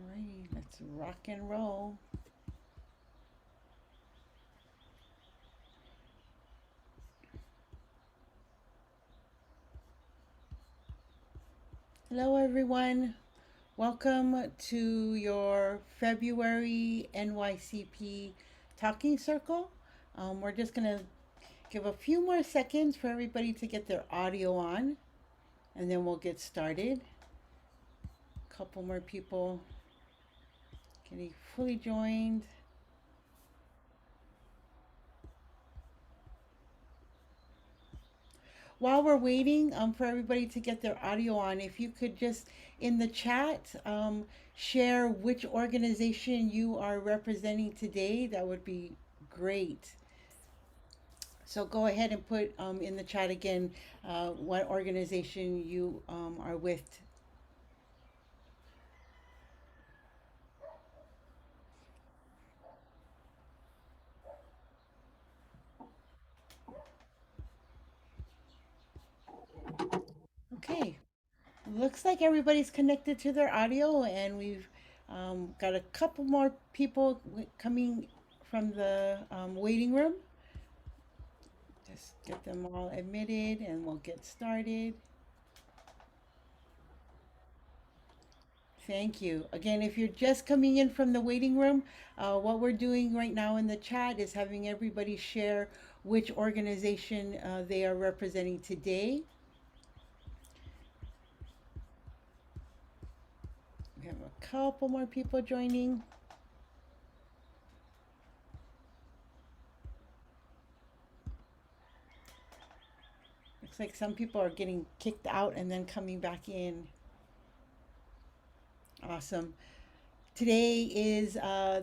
Alrighty, let's rock and roll. Hello, everyone. Welcome to your February NYCP Talking Circle. We're just going to give a few more seconds for everybody to get their audio on, and then we'll get started. A couple more people getting fully joined. While we're waiting for everybody to get their audio on, if you could just in the chat share which organization you are representing today, that would be great. So go ahead and put in the chat again what organization you are with. Okay, looks like everybody's connected to their audio, and we've got a couple more people coming from the waiting room. Just get them all admitted and we'll get started. Thank you. Again, if you're just coming in from the waiting room, what we're doing right now in the chat is having everybody share which organization they are representing today. We have a couple more people joining. Looks like some people are getting kicked out and then coming back in. Awesome. Today is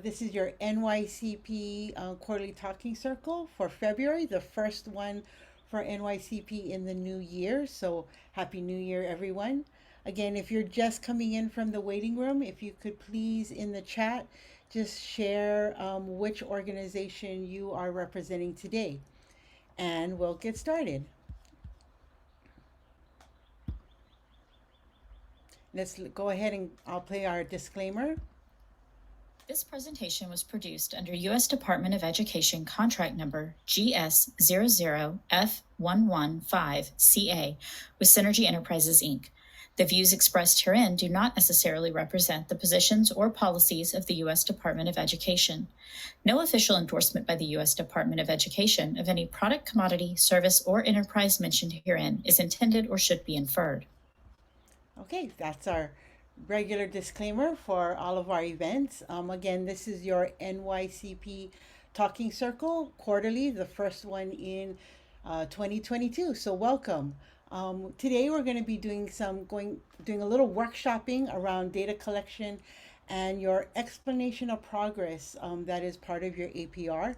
this is your NYCP quarterly talking circle for February, the first one for NYCP in the new year. So happy New Year, everyone. Again, if you're just coming in from the waiting room, if you could please in the chat just share which organization you are representing today, and we'll get started. Let's go ahead and I'll play our disclaimer. This presentation was produced under U.S. Department of Education contract number GS00F115CA with Synergy Enterprises, Inc. The views expressed herein do not necessarily represent the positions or policies of the U.S. Department of Education. No official endorsement by the U.S. Department of Education of any product, commodity, service, or enterprise mentioned herein is intended or should be inferred. Okay, that's our regular disclaimer for all of our events. Again, this is your NYCP Talking Circle quarterly, the first one in 2022. So welcome. Today we're going to be doing a little workshopping around data collection and your explanation of progress that is part of your APR.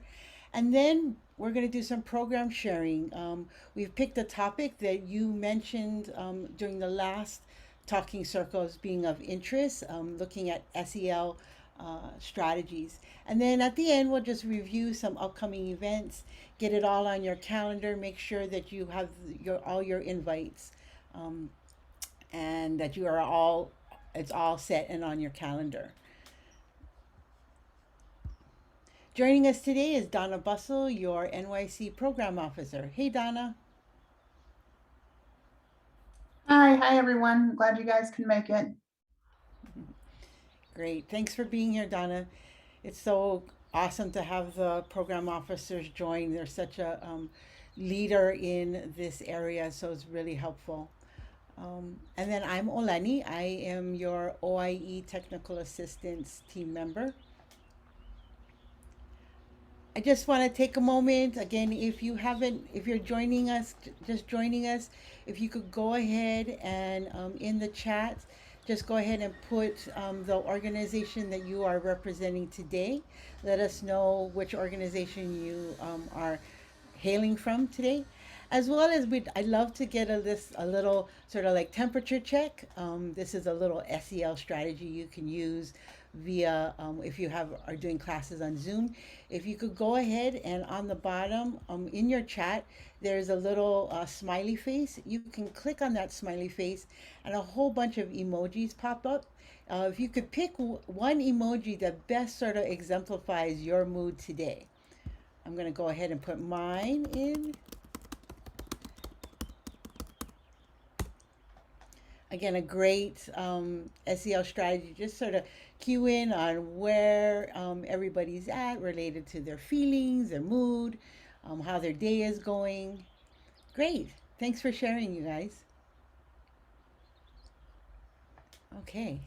And then we're going to do some program sharing. We've picked a topic that you mentioned during the last talking circles being of interest, looking at SEL strategies. And then at the end, we'll just review some upcoming events, get it all on your calendar, make sure that you have all your invites and that it's all set and on your calendar. Joining us today is Donna Bussell, your NYC Program Officer. Hey, Donna. Hi everyone. Glad you guys can make it. Great. Thanks for being here, Donna. It's so awesome to have the program officers join. They're such a leader in this area, so it's really helpful. And then I'm Oleni. I am your OIE Technical Assistance team member. I just want to take a moment again. If you're joining us, just joining us, if you could go ahead and in the chat, just go ahead and put the organization that you are representing today. Let us know which organization you are hailing from today. as well as I'd love to get a little sort of like temperature check. This is a little SEL strategy you can use via if you are doing classes on Zoom. If you could go ahead and on the bottom in your chat, there's a little smiley face. You can click on that smiley face, and a whole bunch of emojis pop up. If you could pick one emoji that best sort of exemplifies your mood today. I'm going to go ahead and put mine in. Again, a great SEL strategy, just sort of cue in on where everybody's at related to their feelings, their mood, how their day is going. Great. Thanks for sharing, you guys. Okay.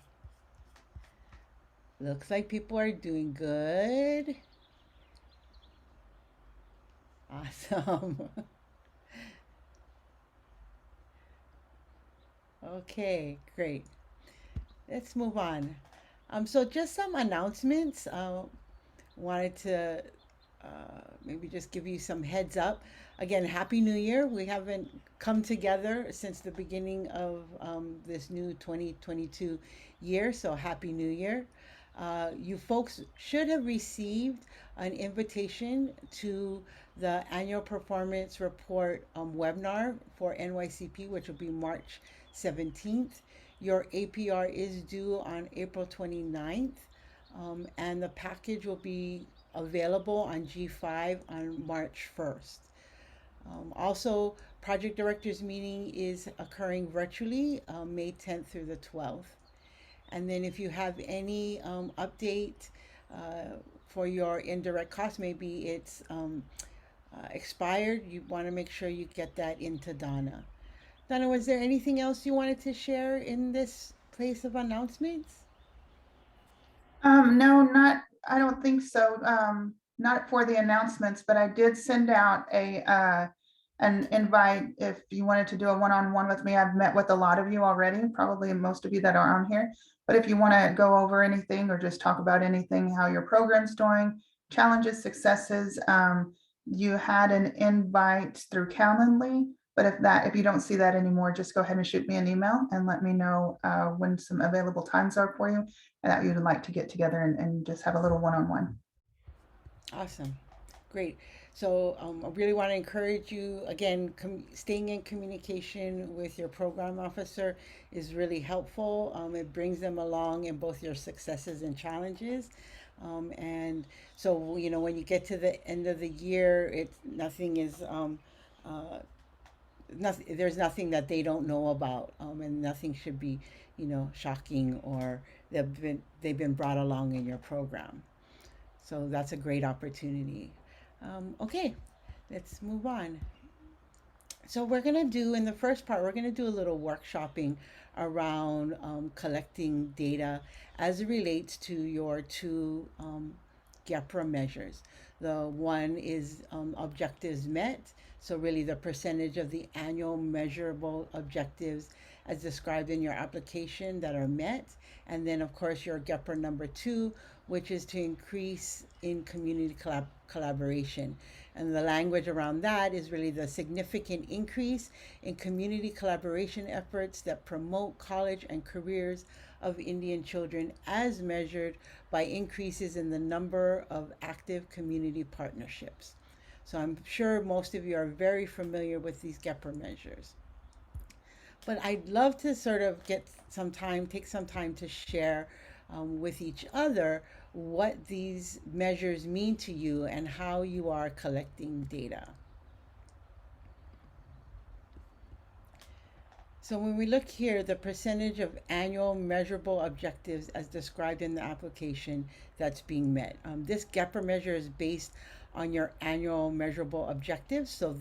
Looks like people are doing good. Awesome. Okay, great. Let's move on. So just some announcements. Wanted to maybe just give you some heads up. Again, Happy New Year. We haven't come together since the beginning of this new 2022 year, so Happy New Year. You folks should have received an invitation to the annual performance report webinar for NYCP, which will be March 17th. Your APR is due on April 29th, and the package will be available on G5 on March 1st. Also, Project Directors meeting is occurring virtually May 10th through the 12th. And then if you have any update for your indirect costs, maybe it's expired, you want to make sure you get that into Donna. Donna, was there anything else you wanted to share in this place of announcements? No, I don't think so. Not for the announcements, but I did send out an invite if you wanted to do a one-on-one with me. I've met with a lot of you already, probably most of you that are on here. But if you want to go over anything or just talk about anything, how your program's doing, challenges, successes, you had an invite through Calendly. But if you don't see that anymore, just go ahead and shoot me an email and let me know when some available times are for you and that you'd like to get together and just have a little one-on-one. Awesome. Great. So I really want to encourage you again. Staying in communication with your program officer is really helpful. It brings them along in both your successes and challenges. And so you know when you get to the end of the year, there's nothing that they don't know about, and nothing should be shocking or they've been brought along in your program. So that's a great opportunity. Okay, let's move on. So we're going to do, in the first part, we're going to do a little workshopping around collecting data as it relates to your two GEPRA measures. The one is objectives met, so really the percentage of the annual measurable objectives as described in your application that are met. And then, of course, your GEPRA number two, which is to increase in community collaboration. And the language around that is really the significant increase in community collaboration efforts that promote college and careers of Indian children as measured by increases in the number of active community partnerships. So I'm sure most of you are very familiar with these GEPRA measures. But I'd love to sort of take some time to share with each other what these measures mean to you and how you are collecting data. So when we look here, the percentage of annual measurable objectives as described in the application that's being met. This GEPRA measure is based on your annual measurable objectives. So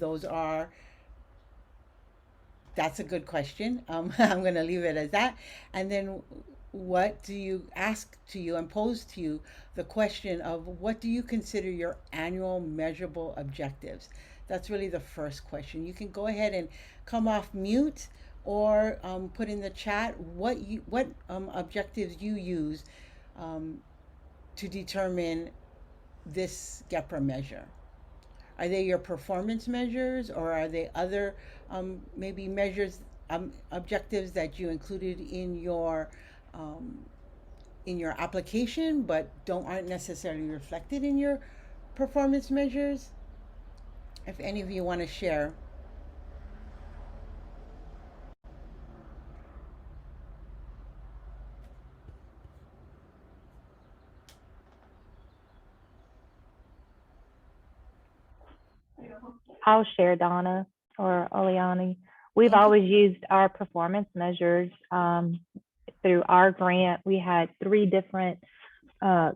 that's a good question. I'm going to leave it as that. And then what do you ask to you and pose to you the question of what do you consider your annual measurable objectives? That's really the first question. You can go ahead and come off mute or put in the chat what objectives you use to determine this GEPRA measure. Are they your performance measures, or are they other maybe measures, objectives that you included um, in your application, but don't aren't necessarily reflected in your performance measures? If any of you want to share. I'll share, Donna or Oleani. We've Okay. always used our performance measures through our grant. We had 3 different uh,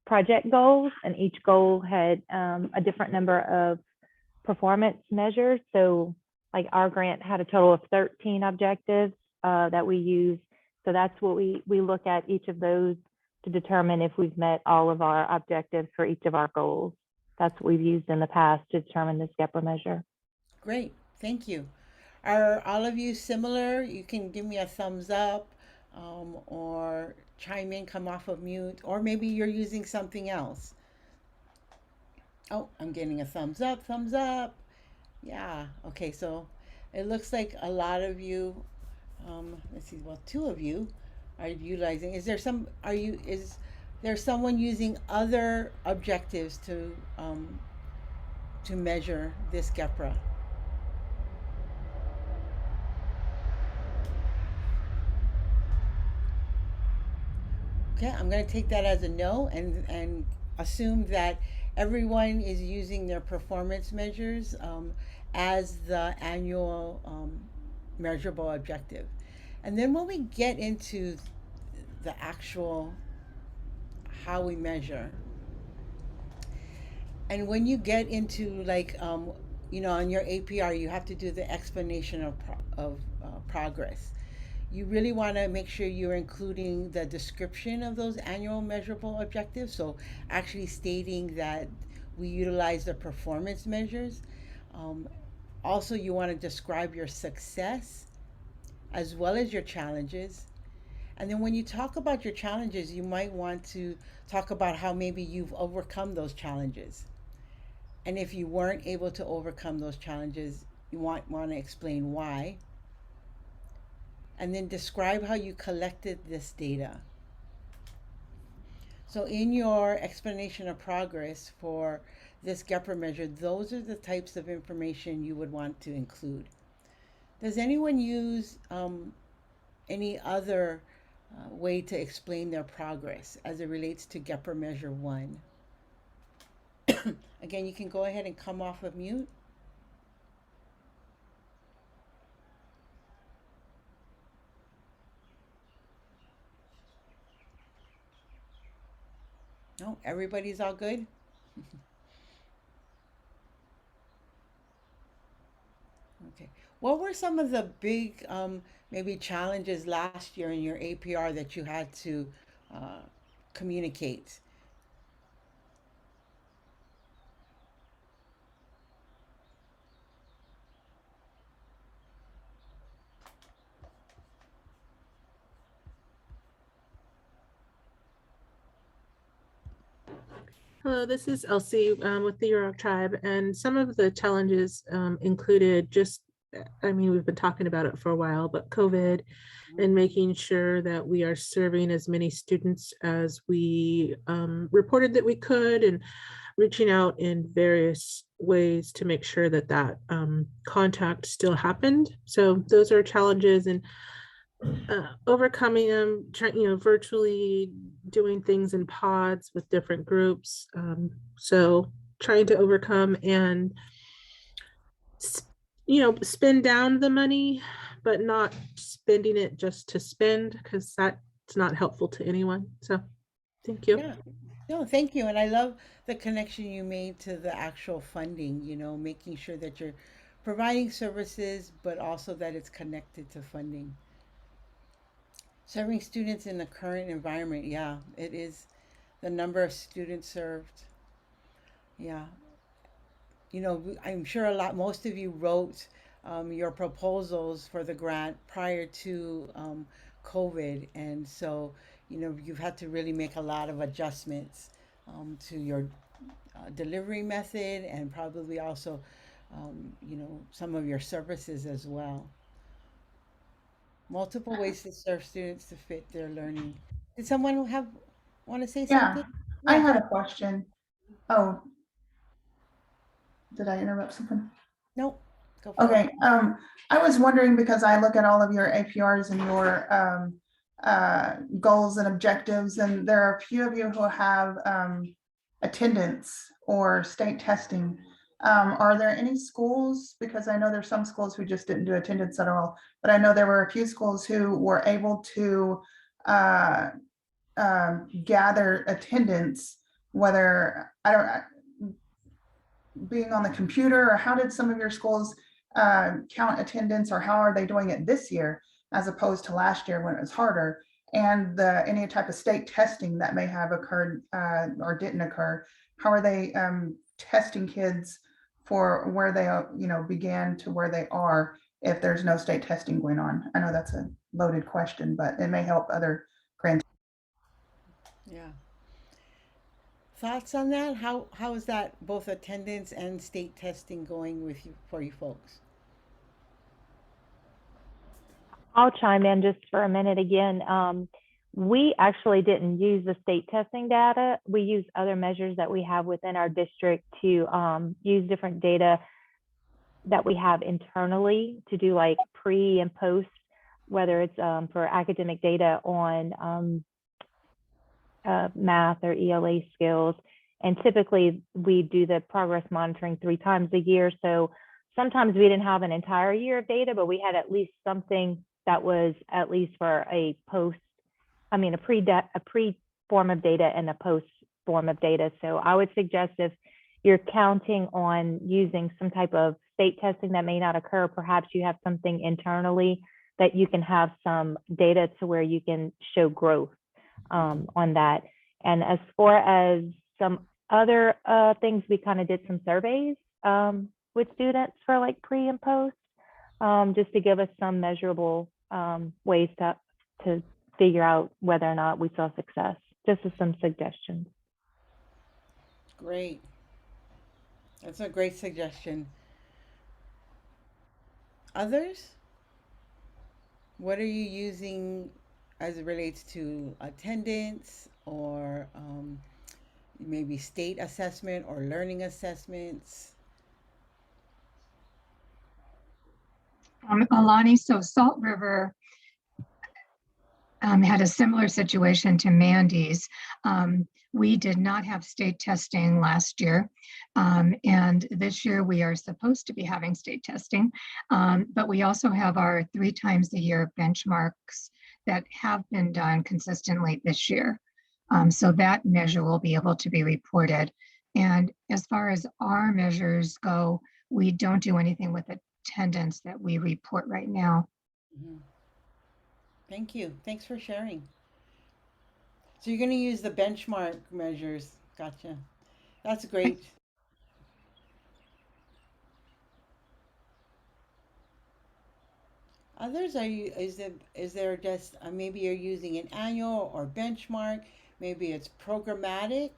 project goals, and each goal had a different number of performance measures. So, like our grant had a total of 13 objectives that we use. So that's what we look at each of those to determine if we've met all of our objectives for each of our goals. That's what we've used in the past to determine this GEPRA measure. Great, thank you. Are all of you similar? You can give me a thumbs up, or chime in, come off of mute, or maybe you're using something else. Oh, I'm getting a thumbs up, thumbs up. Yeah, okay, so it looks like a lot of you, let's see, well, 2 of you are utilizing. Is there someone using other objectives to measure this GEPRA? Okay, I'm going to take that as a no, and assume that everyone is using their performance measures as the annual measurable objective. And then when we get into the actual how we measure, and when you get into like on your APR, you have to do the explanation of progress. You really want to make sure you're including the description of those annual measurable objectives. So actually stating that we utilize the performance measures. Um, Also, you want to describe your success as well as your challenges. And then when you talk about your challenges, you might want to talk about how maybe you've overcome those challenges. And if you weren't able to overcome those challenges, you want to explain why. And then describe how you collected this data. So in your explanation of progress for this GEPRA measure, those are the types of information you would want to include. Does anyone use any other way to explain their progress as it relates to GEPRA measure 1? Again, you can go ahead and come off of mute. No, everybody's all good? Okay. What were some of the big, maybe challenges last year in your APR that you had to uh, communicate? Hello, this is Elsie with the Euro Tribe, and some of the challenges included just, I mean, we've been talking about it for a while, but COVID and making sure that we are serving as many students as we reported that we could, and reaching out in various ways to make sure that that contact still happened. So those are challenges, and overcoming them, trying, virtually doing things in pods with different groups. So trying to overcome and, spend down the money, but not spending it just to spend, because that's not helpful to anyone. So thank you. Yeah. No, thank you. And I love the connection you made to the actual funding, making sure that you're providing services, but also that it's connected to funding. Serving students in the current environment, yeah, it is the number of students served. Yeah. I'm sure most of you wrote your proposals for the grant prior to COVID. And so, you've had to really make a lot of adjustments to delivery method, and probably also, some of your services as well. Multiple ways to serve students to fit their learning. Did someone want to say Yeah, something? I Yeah, go had a ahead. question. Oh, did I interrupt something? Nope, go for it. Okay, I was wondering because I look at all of your APRs and your goals and objectives, and there are a few of you who have attendance or state testing. Are there any schools, because I know there's some schools who just didn't do attendance at all, but I know there were a few schools who were able to gather attendance, whether, I don't, being on the computer, or how did some of your schools count attendance, or how are they doing it this year as opposed to last year when it was harder? And any type of state testing that may have occurred or didn't occur, how are they testing kids for where they began to where they are if there's no state testing going on? I know that's a loaded question, but it may help other grand. Yeah. Thoughts on that? How is that both attendance and state testing going with you for you folks? I'll chime in just for a minute again. We actually didn't use the state testing data. We use other measures that we have within our district to use different data that we have internally to do like pre and post, whether it's for academic data on math or ELA skills. And typically we do the progress monitoring 3 times a year. So sometimes we didn't have an entire year of data, but we had at least something that was at least for a pre form of data and a post form of data. So I would suggest if you're counting on using some type of state testing that may not occur, perhaps you have something internally that you can have some data to where you can show growth on that. And as far as some other things, we kind of did some surveys with students for like pre and post, just to give us some measurable ways to figure out whether or not we saw success, just as some suggestions. Great. That's a great suggestion. Others? What are you using as it relates to attendance or maybe state assessment or learning assessments? Alani, so Salt River had a similar situation to Mandy's. We did not have state testing last year. And this year we are supposed to be having state testing. But we also have our 3 times a year benchmarks that have been done consistently this year. So that measure will be able to be reported. And as far as our measures go, we don't do anything with attendance that we report right now. Mhm. Thank you. Thanks for sharing. So you're going to use the benchmark measures. Gotcha. That's great. Others are you is there just maybe you're using an annual or benchmark, maybe it's programmatic,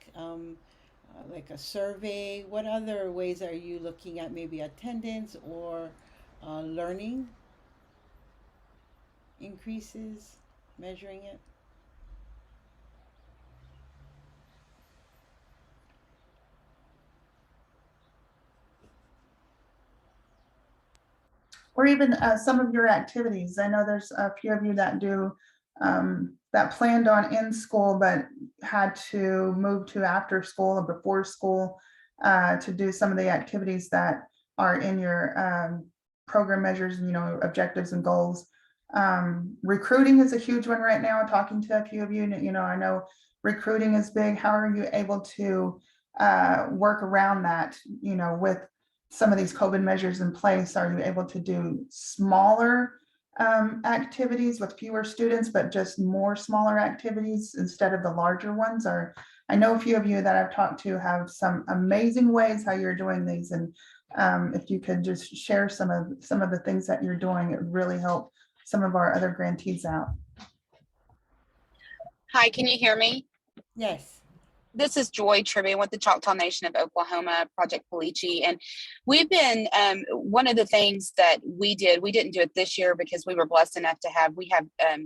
like a survey. What other ways are you looking at maybe attendance or learning increases, measuring it? Or even some of your activities. I know there's a few of you that do that planned on in school, but had to move to after school or before school to do some of the activities that are in your program measures, objectives and goals. Recruiting is a huge one right now. Talking to a few of you, I know recruiting is big. How are you able to work around that, with some of these COVID measures in place? Are you able to do smaller activities with fewer students, but just more smaller activities instead of the larger ones? Or I know a few of you that I've talked to have some amazing ways how you're doing these. And if you could just share some of the things that you're doing, it would really help some of our other grantees out. Hi, can you hear me? Yes. This is Joy Tribbian with the Choctaw Nation of Oklahoma, Project Palichi. And we've been, one of the things that we didn't do it this year because we were blessed enough to have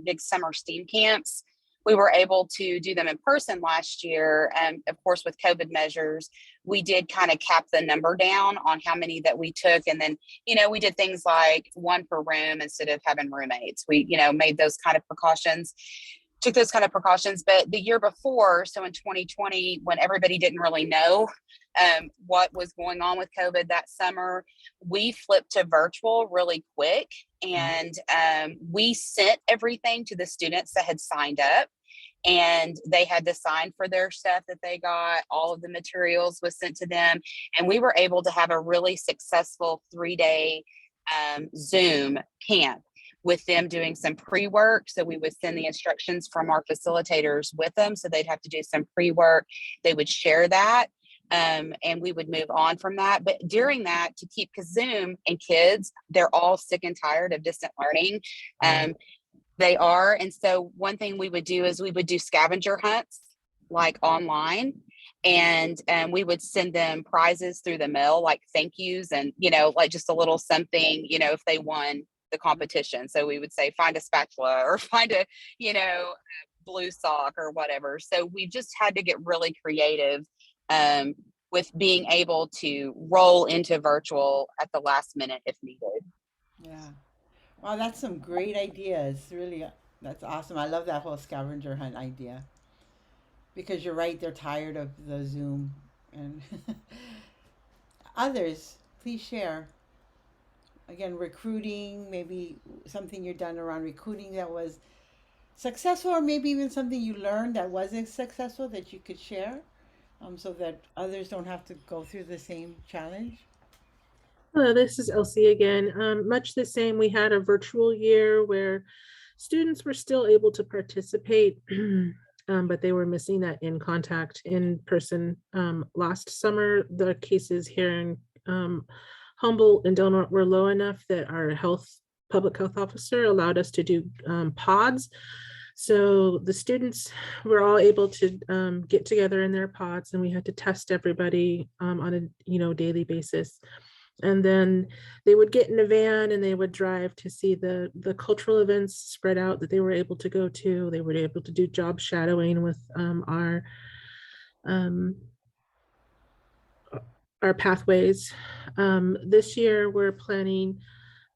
big summer STEAM camps. We were able to do them in person last year. And of course, with COVID measures, we did kind of cap the number down on how many that we took. And then, we did things like one per room instead of having roommates. We, made those kind of precautions. Took those kind of precautions. But the year before, so in 2020, when everybody didn't really know what was going on with COVID that summer, we flipped to virtual really quick. And we sent everything to the students that had signed up. And they had to sign for their stuff that they got. All of the materials was sent to them. And we were able to have a really successful 3-day Zoom camp with them doing some pre-work. So we would send the instructions from our facilitators with them. So they'd have to do some pre-work. They would share that. And we would move on from that. But during that, because Zoom and kids, they're all sick and tired of distant learning. They are. And so one thing we would do is we would do scavenger hunts like online. And we would send them prizes through the mail, like thank yous and, like just a little something, if they won the competition. So we would say, find a spatula or find a, blue sock or whatever. So we just had to get really creative with being able to roll into virtual at the last minute if needed. Yeah. Wow, that's some great ideas. Really, that's awesome. I love that whole scavenger hunt idea. Because you're right, they're tired of the Zoom. And others, please share. Again, recruiting, maybe something you've done around recruiting that was successful, or maybe even something you learned that wasn't successful that you could share, so that others don't have to go through the same challenge. Hello, this is Elsie again. Much the same, we had a virtual year where students were still able to participate, but they were missing that in person. Last summer, the cases here in Humboldt and Delmont were low enough that our public health officer allowed us to do pods. So the students were all able to get together in their pods, and we had to test everybody on a daily basis. And then they would get in a van and they would drive to see the cultural events spread out that they were able to go to. They were able to do job shadowing with our pathways. This year we're planning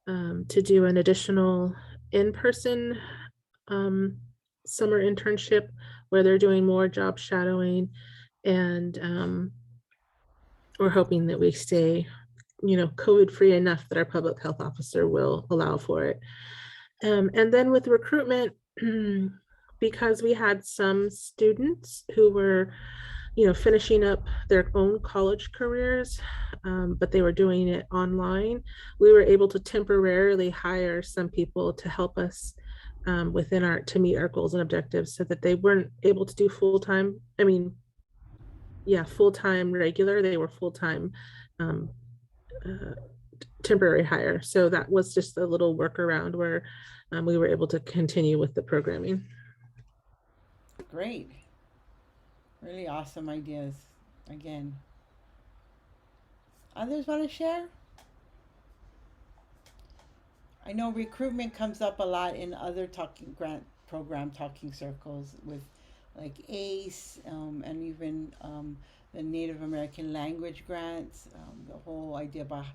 to do an additional in-person summer internship where they're doing more job shadowing, and we're hoping that we stay COVID-free enough that our public health officer will allow for it. And then with recruitment, because we had some students who were, finishing up their own college careers, but they were doing it online, we were able to temporarily hire some people to help us to meet our goals and objectives, so that they weren't able to do full-time. Full-time regular, they were full-time temporary hire. So that was just a little workaround where we were able to continue with the programming. Great. Really awesome ideas. Again. Others want to share? I know recruitment comes up a lot in other grant program talking circles with like ACE, and even the Native American language grants, the whole idea about,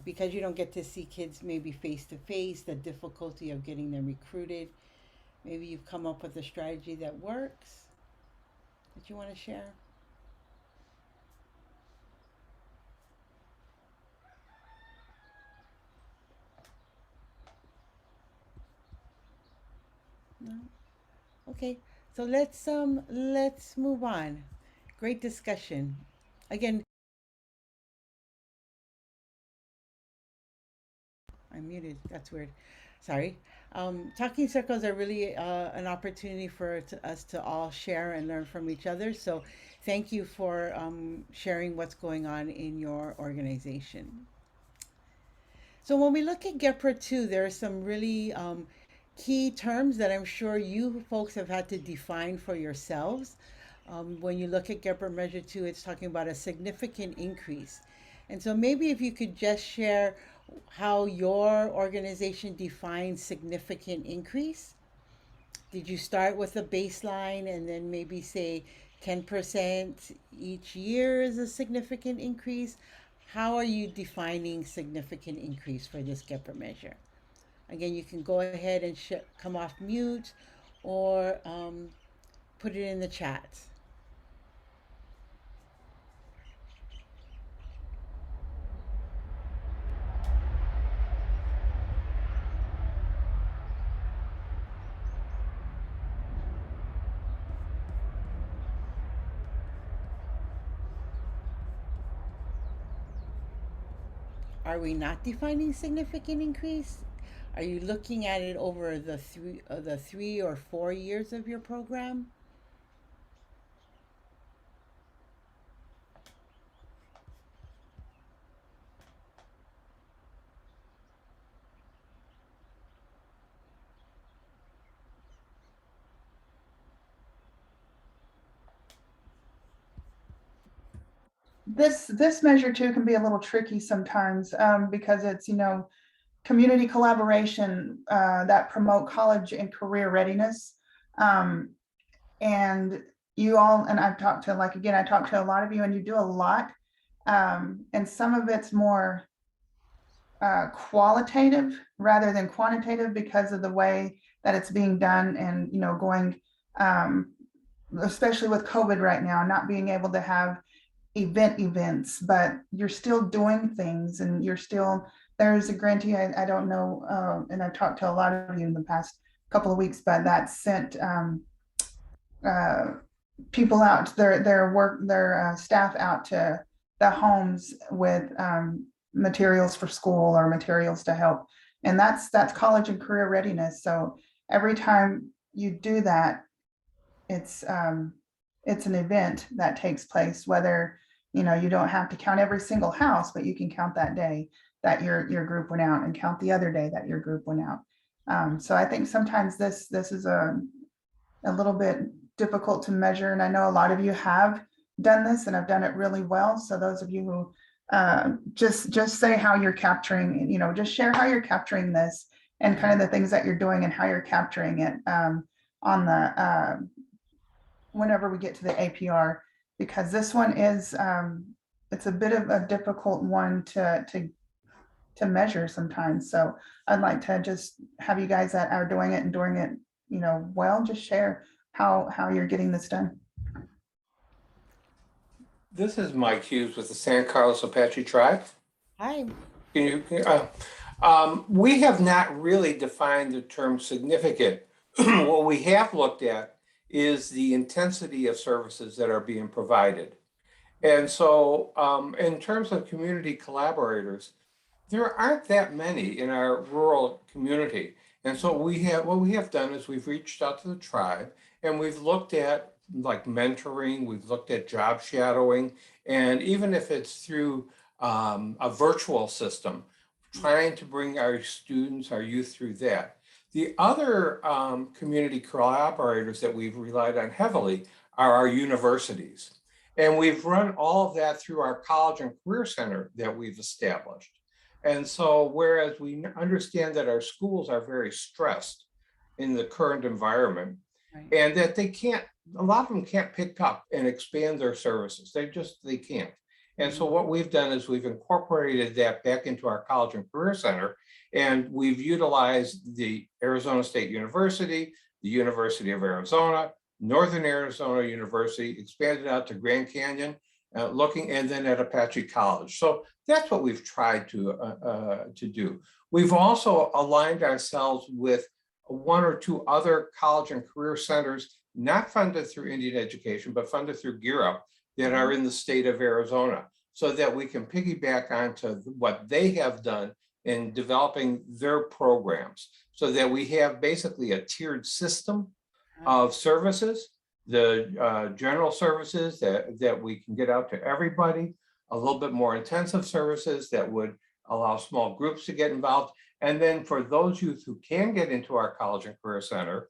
because you don't get to see kids maybe face to face, the difficulty of getting them recruited. Maybe you've come up with a strategy that works that you want to share. No? Okay, so let's move on. Great discussion. Again, I'm muted. That's weird. Sorry. Talking circles are really an opportunity for us to all share and learn from each other. So thank you for sharing what's going on in your organization. So when we look at GEPRA 2, there are some really key terms that I'm sure you folks have had to define for yourselves. When you look at Gepper Measure 2, it's talking about a significant increase. And so maybe if you could just share how your organization defines significant increase. Did you start with a baseline and then maybe say 10% each year is a significant increase? How are you defining significant increase for this Gepper measure? Again, you can go ahead and come off mute or put it in the chat. Are we not defining significant increase? Are you looking at it over the 3 or 4 years of your program? This measure too can be a little tricky sometimes, because it's, community collaboration that promote college and career readiness. And you all, and I've talked to, like, again, I talked to a lot of you and you do a lot. And some of it's more qualitative rather than quantitative because of the way that it's being done and, going, especially with COVID right now, not being able to have events, but you're still doing things and you're still, there's a grantee, I don't know, and I've talked to a lot of you in the past couple of weeks, but that sent people out, their staff out to the homes with materials for school or materials to help. And that's college and career readiness. So every time you do that, it's an event that takes place, whether, you don't have to count every single house, but you can count that day that your group went out and count the other day that your group went out. So I think sometimes this is a little bit difficult to measure. And I know a lot of you have done this and have done it really well. So those of you who just say how you're capturing, just share how you're capturing this and kind of the things that you're doing and how you're capturing it on the whenever we get to the APR, because this one is it's a bit of a difficult one to measure sometimes. So I'd like to just have you guys that are doing it and doing it, well, just share how you're getting this done. This is Mike Hughes with the San Carlos Apache Tribe. Hi. We have not really defined the term significant. What we have looked at is the intensity of services that are being provided. And so in terms of community collaborators, there aren't that many in our rural community. And so what we have done is we've reached out to the tribe and we've looked at like mentoring, we've looked at job shadowing, and even if it's through a virtual system, trying to bring our students, our youth through that. The other community collaborators that we've relied on heavily are our universities. And we've run all of that through our College and Career Center that we've established. And so whereas we understand that our schools are very stressed in the current environment, right, and that a lot of them can't pick up and expand their services. They can't. And so what we've done is we've incorporated that back into our College and Career Center, and we've utilized the Arizona State University, the University of Arizona, Northern Arizona University, expanded out to Grand Canyon, and then at Apache College. So that's what we've tried to do. We've also aligned ourselves with one or two other college and career centers, not funded through Indian Education, but funded through Gear Up, that are in the state of Arizona, so that we can piggyback onto what they have done in developing their programs, so that we have basically a tiered system of services, the general services that we can get out to everybody, a little bit more intensive services that would allow small groups to get involved. And then for those youth who can get into our College and Career Center,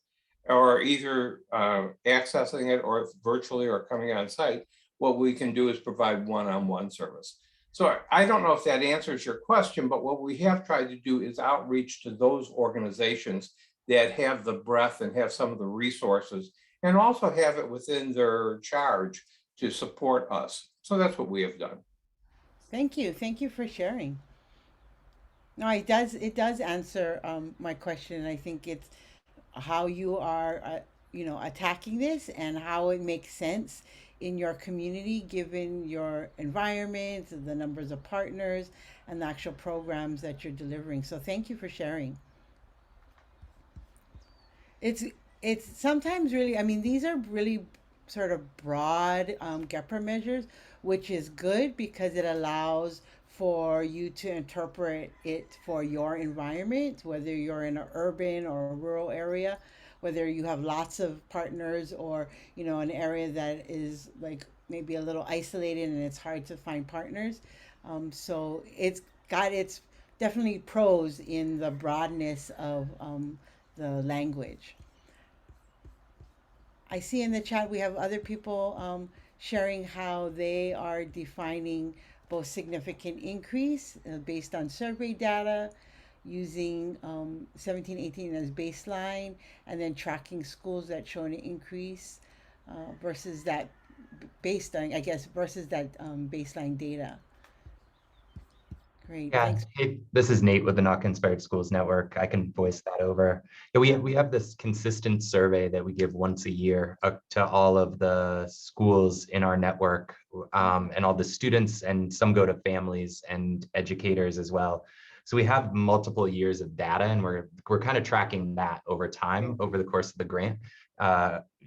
or either accessing it or virtually or coming on site, what we can do is provide one-on-one service. So I don't know if that answers your question, but what we have tried to do is outreach to those organizations that have the breadth and have some of the resources and also have it within their charge to support us. So that's what we have done. Thank you. Thank you for sharing. No, it does answer my question. I think it's how you are, attacking this and how it makes sense in your community, given your environment, the numbers of partners, and the actual programs that you're delivering. So thank you for sharing. It's it's sometimes really, I mean, these are really sort of broad GEPRA measures, which is good because it allows for you to interpret it for your environment, whether you're in an urban or a rural area, whether you have lots of partners or, an area that is like maybe a little isolated and it's hard to find partners. So it's got its definitely pros in the broadness of the language. I see in the chat we have other people sharing how they are defining both significant increase based on survey data, using 1718 as baseline, and then tracking schools that show an increase versus that baseline, I guess, versus that baseline data. Great, Yeah, thanks. hey, this is Nate with the Knock Inspired Schools Network. I can voice that over. Yeah, we have this consistent survey that we give once a year to all of the schools in our network, and all the students, and some go to families and educators as well. So we have multiple years of data, and we're kind of tracking that over time, over the course of the grant,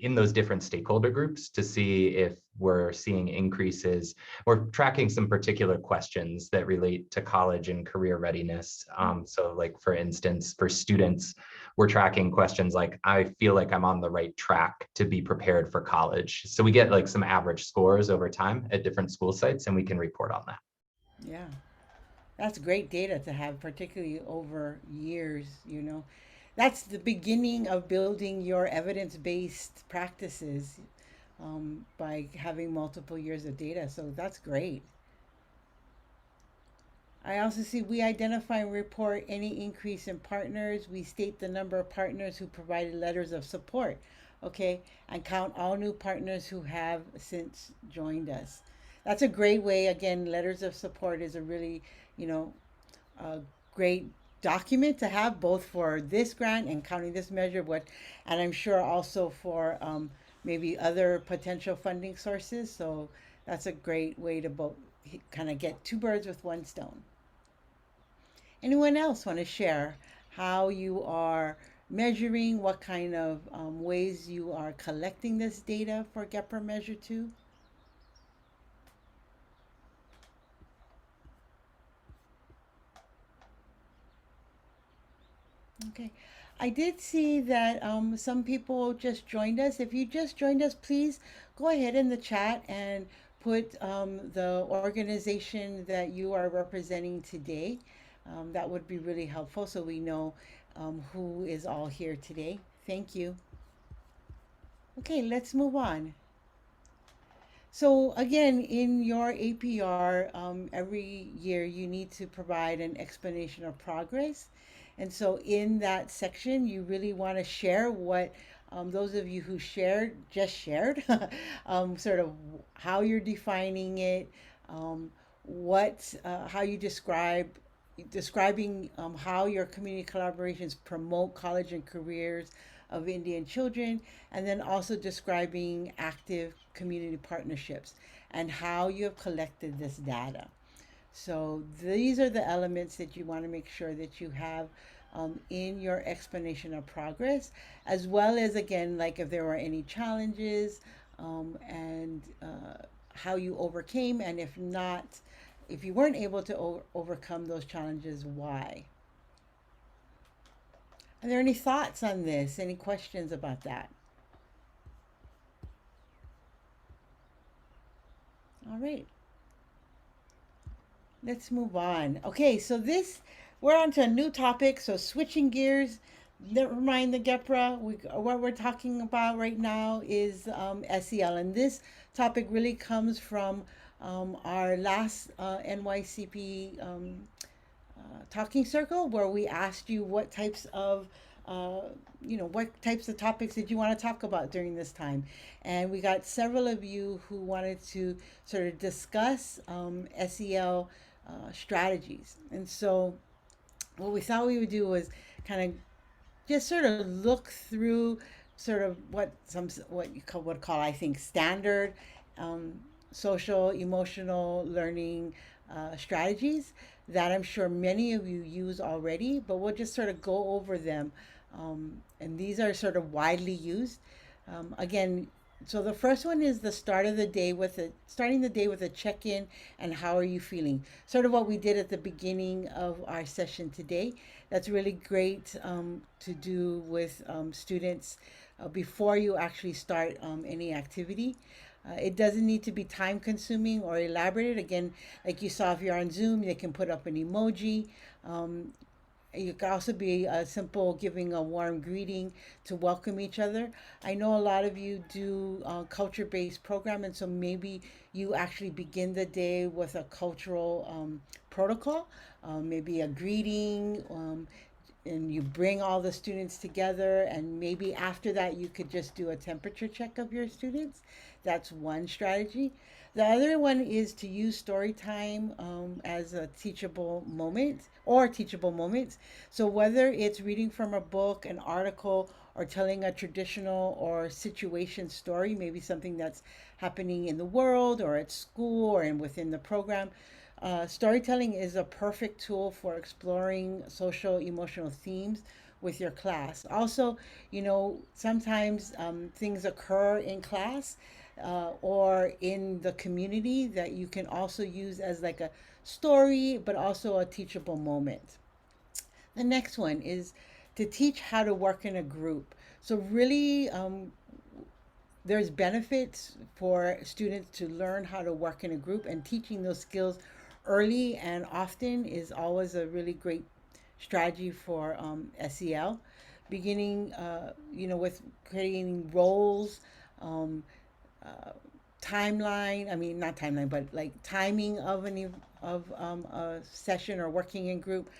in those different stakeholder groups to see if we're seeing increases. We're tracking some particular questions that relate to college and career readiness. So like, for instance, for students, we're tracking questions like, I feel like I'm on the right track to be prepared for college. So we get like some average scores over time at different school sites, and we can report on that. Yeah, that's great data to have, particularly over years. That's the beginning of building your evidence-based practices by having multiple years of data. So that's great. I also see we identify and report any increase in partners. We state the number of partners who provided letters of support, okay, and count all new partners who have since joined us. That's a great way. Again, letters of support is a really, a great document to have both for this grant and counting this measure. And I'm sure also for maybe other potential funding sources. So that's a great way to both kind of get two birds with one stone. Anyone else want to share how you are measuring, what kind of ways you are collecting this data for GEPRA Measure 2? Okay. I did see that some people just joined us. If you just joined us, please go ahead in the chat and put the organization that you are representing today. That would be really helpful so we know who is all here today. Thank you. Okay, let's move on. So again, in your APR, every year you need to provide an explanation of progress. And so in that section, you really want to share what those of you who just shared, sort of how you're defining it, how you describing how your community collaborations promote college and careers of Indian children, and then also describing active community partnerships and how you have collected this data. So these are the elements that you want to make sure that you have in your explanation of progress, as well as, again, like if there were any challenges and how you overcame, and if not, if you weren't able to overcome those challenges, why? Are there any thoughts on this? Any questions about that? All right. Let's move on. Okay, so we're on to a new topic. So switching gears, never mind the GEPRA. What we're talking about right now is SEL, and this topic really comes from our last NYCP talking circle, where we asked you what types of uh, what types of topics did you want to talk about during this time, and we got several of you who wanted to sort of discuss SEL strategies. And so what we thought we would do was kind of just sort of look through sort of what you would call, I think, standard um, social emotional learning strategies that I'm sure many of you use already, but we'll just sort of go over them. And these are sort of widely used. Again, so the first one is the starting the day with a check-in and how are you feeling? Sort of what we did at the beginning of our session today. That's really great to do with students before you actually start any activity. It doesn't need to be time consuming or elaborated. Again, like you saw, if you're on Zoom, they can put up an emoji. Um, it could also be a simple giving a warm greeting to welcome each other. I know a lot of you do culture-based program, and so maybe you actually begin the day with a cultural protocol, maybe a greeting, and you bring all the students together, and maybe after that you could just do a temperature check of your students. That's one strategy. The other one is to use story time as a teachable moment or teachable moments. So whether it's reading from a book, an article, or telling a traditional or situation story, maybe something that's happening in the world or at school or within the program, storytelling is a perfect tool for exploring social emotional themes with your class. Also, sometimes things occur in class or in the community that you can also use as like a story, but also a teachable moment. The next one is to teach how to work in a group. So, really, there's benefits for students to learn how to work in a group, and teaching those skills early and often is always a really great strategy for SEL. Beginning, with creating roles, um, uh, timeline. I mean, not timeline, but like timing of a session or working in group.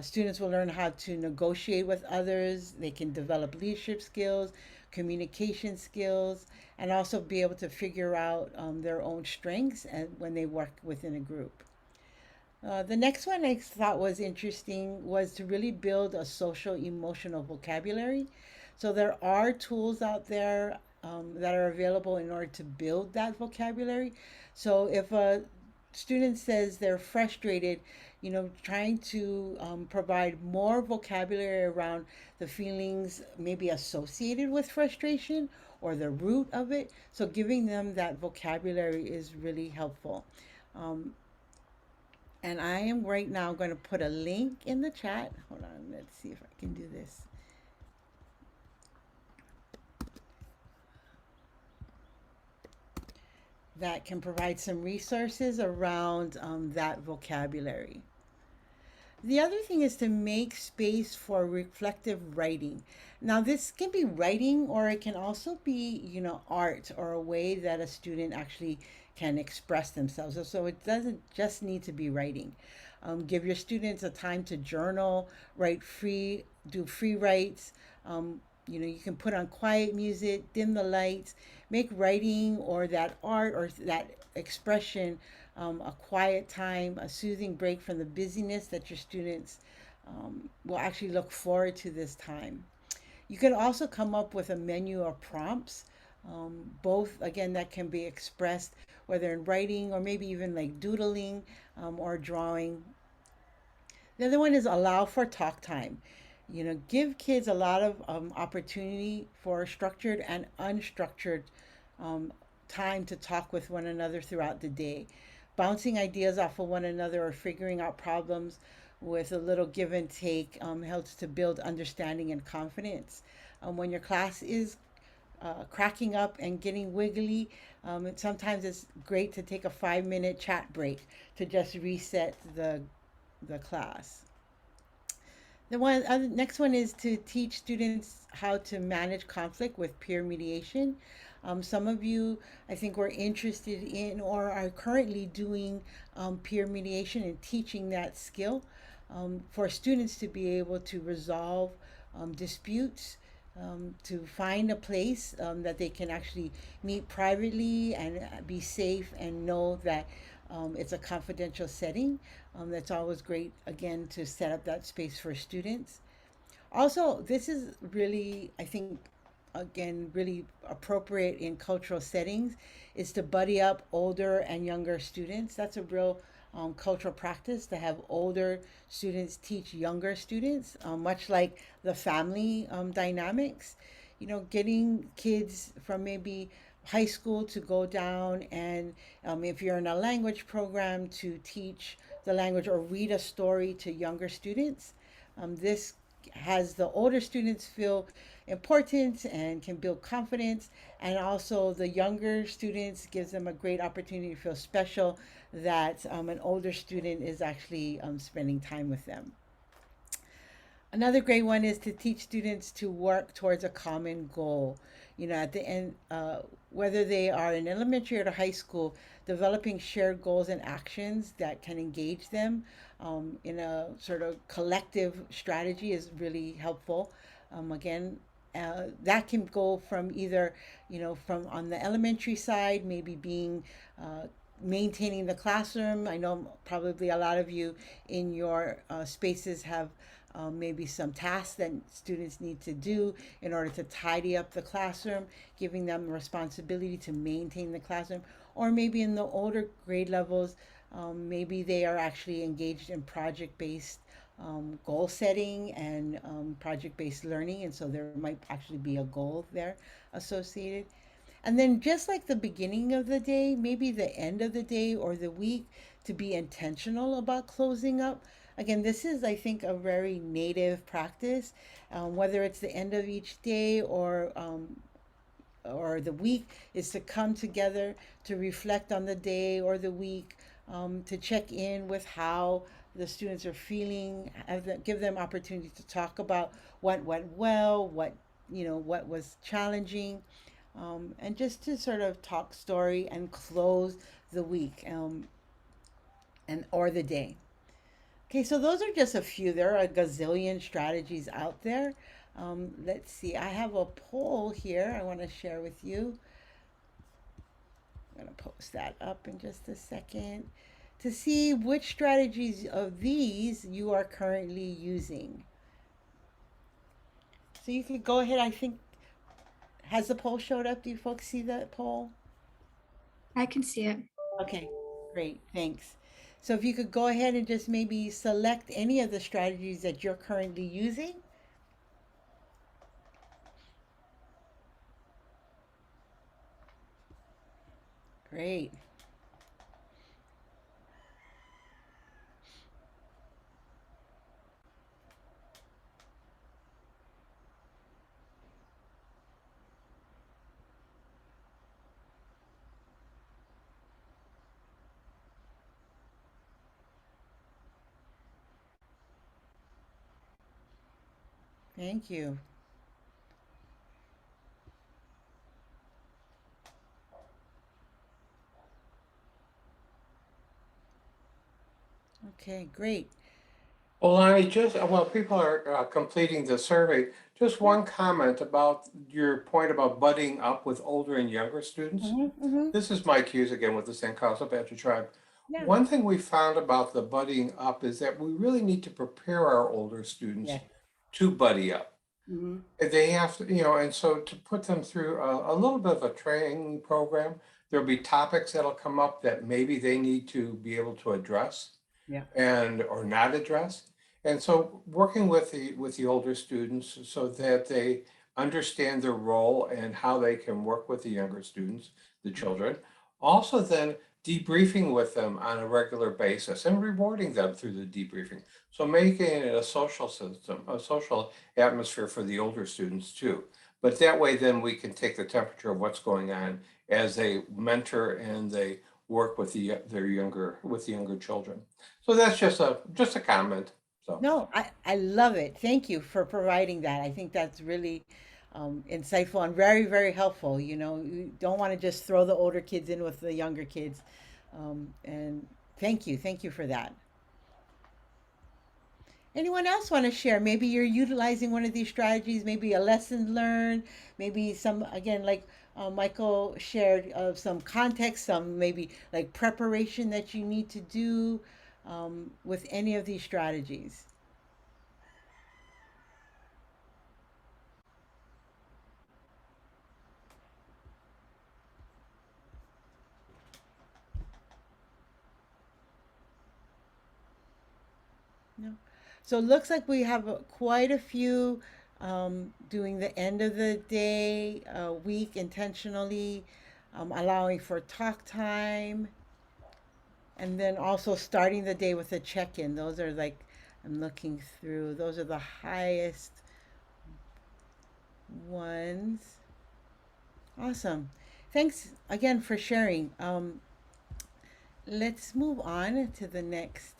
Students will learn how to negotiate with others. They can develop leadership skills, communication skills, and also be able to figure out their own strengths and when they work within a group. The next one I thought was interesting was to really build a social emotional vocabulary. So there are tools out there that are available in order to build that vocabulary. So if a student says they're frustrated, trying to provide more vocabulary around the feelings maybe associated with frustration or the root of it. So giving them that vocabulary is really helpful. Um, and I am right now going to put a link in the chat. Hold on, let's see if I can do this. That can provide some resources around that vocabulary. The other thing is to make space for reflective writing. Now, this can be writing or it can also be, art or a way that a student actually can express themselves. So it doesn't just need to be writing. Give your students a time to journal, do free writes. You can put on quiet music, dim the lights, make writing or that art or that expression a quiet time, a soothing break from the busyness that your students will actually look forward to this time. You can also come up with a menu of prompts, both again that can be expressed whether in writing or maybe even like doodling or drawing. The other one is allow for talk time. Give kids a lot of opportunity for structured and unstructured um, time to talk with one another throughout the day. Bouncing ideas off of one another or figuring out problems with a little give and take helps to build understanding and confidence. When your class is cracking up and getting wiggly, sometimes it's great to take a 5-minute chat break to just reset the class. Next one is to teach students how to manage conflict with peer mediation. Some of you, I think, were interested in or are currently doing peer mediation and teaching that skill for students to be able to resolve disputes, to find a place that they can actually meet privately and be safe and know that it's a confidential setting. That's always great, again, to set up that space for students. Also, this is really, I think, again, really appropriate in cultural settings, is to buddy up older and younger students. That's a real cultural practice to have older students teach younger students, much like the family dynamics. You know, getting kids from maybe high school to go down and if you're in a language program to teach the language or read a story to younger students. This has the older students feel important and can build confidence, and also the younger students gives them a great opportunity to feel special that an older student is actually spending time with them. Another great one is to teach students to work towards a common goal. You know, at the end, whether they are in elementary or to high school, developing shared goals and actions that can engage them in a sort of collective strategy is really helpful. Again, that can go from either, you know, from on the elementary side, maybe being maintaining the classroom. I know probably a lot of you in your spaces have maybe some tasks that students need to do in order to tidy up the classroom, giving them responsibility to maintain the classroom. Or maybe in the older grade levels, maybe they are actually engaged in project-based goal setting and project-based learning, and so there might actually be a goal there associated. And then just like the beginning of the day, maybe the end of the day or the week, to be intentional about closing up. Again, this is, I think, a very native practice, whether it's the end of each day or the week, is to come together to reflect on the day or the week, to check in with how the students are feeling, give them opportunity to talk about what went well, what was challenging, and just to sort of talk story and close the week and or the day. Okay, so those are just a few. There are a gazillion strategies out there. Let's see, I have a poll here I want to share with you. I'm going to post that up in just a second to see which strategies of these you are currently using. So you could go ahead. I think, has the poll showed up? Do you folks see the poll? I can see it. Okay, great, thanks. So if you could go ahead and just maybe select any of the strategies that you're currently using. Great. Thank you. Okay, great. Well, Lonnie, just while people are completing the survey, just Yeah. one comment about your point about budding up with older and younger students. Mm-hmm. This is Mike Hughes again with the San Carlos Apache Tribe. Yeah. One thing we found about the buddying up is that we really need to prepare our older students Yeah. to buddy up. Mm-hmm. They have to, and so to put them through a little bit of a training program, there'll be topics that'll come up that maybe they need to be able to address Yeah. and or not address. And so working with the older students so that they understand their role and how they can work with the younger students, the children. Also then debriefing with them on a regular basis and rewarding them through the debriefing. So making it a social system, a social atmosphere for the older students too. But that way then we can take the temperature of what's going on as they mentor and they work with the younger children. So that's just a comment. So. No, I love it. Thank you for providing that. I think that's really insightful and very, very helpful. You know, you don't want to just throw the older kids in with the younger kids. And thank you for that. Anyone else want to share? Maybe you're utilizing one of these strategies, maybe a lesson learned, maybe some, again, like Michael shared, some context, some maybe like preparation that you need to do with any of these strategies. No. So it looks like we have quite a few doing the end of the day week intentionally, allowing for talk time, and then also starting the day with a check-in. Those are like, I'm looking through, those are the highest ones. Awesome. Thanks again for sharing. Let's move on to the next.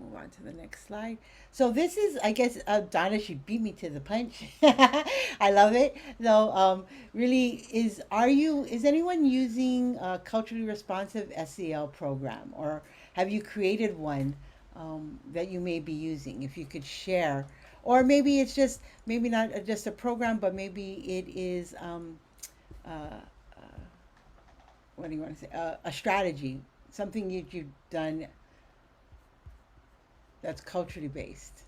Move on to the next slide. So this is, I guess, Donna, she beat me to the punch. I love it. Though, really, is anyone using a culturally responsive SEL program, or have you created one that you may be using? If you could share, or maybe it's just maybe not just a program, but maybe it is uh, what do you want to say? A strategy, something you've done that's culturally based.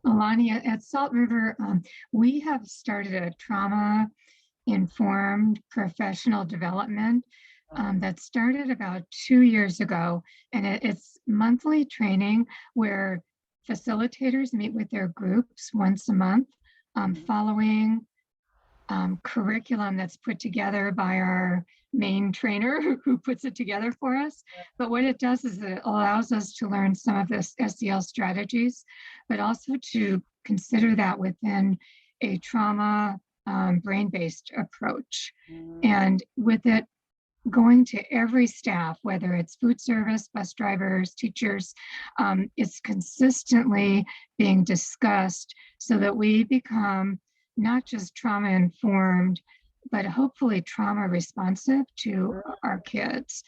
Alani, at Salt River, we have started a trauma-informed professional development that started about 2 years ago. And it's monthly training where facilitators meet with their groups once a month, following curriculum that's put together by our main trainer who puts it together for us. But what it does is it allows us to learn some of this SEL strategies, but also to consider that within a trauma brain-based approach. And with it going to every staff, whether it's food service, bus drivers, teachers, it's consistently being discussed so that we become not just trauma informed, but hopefully trauma responsive to our kids.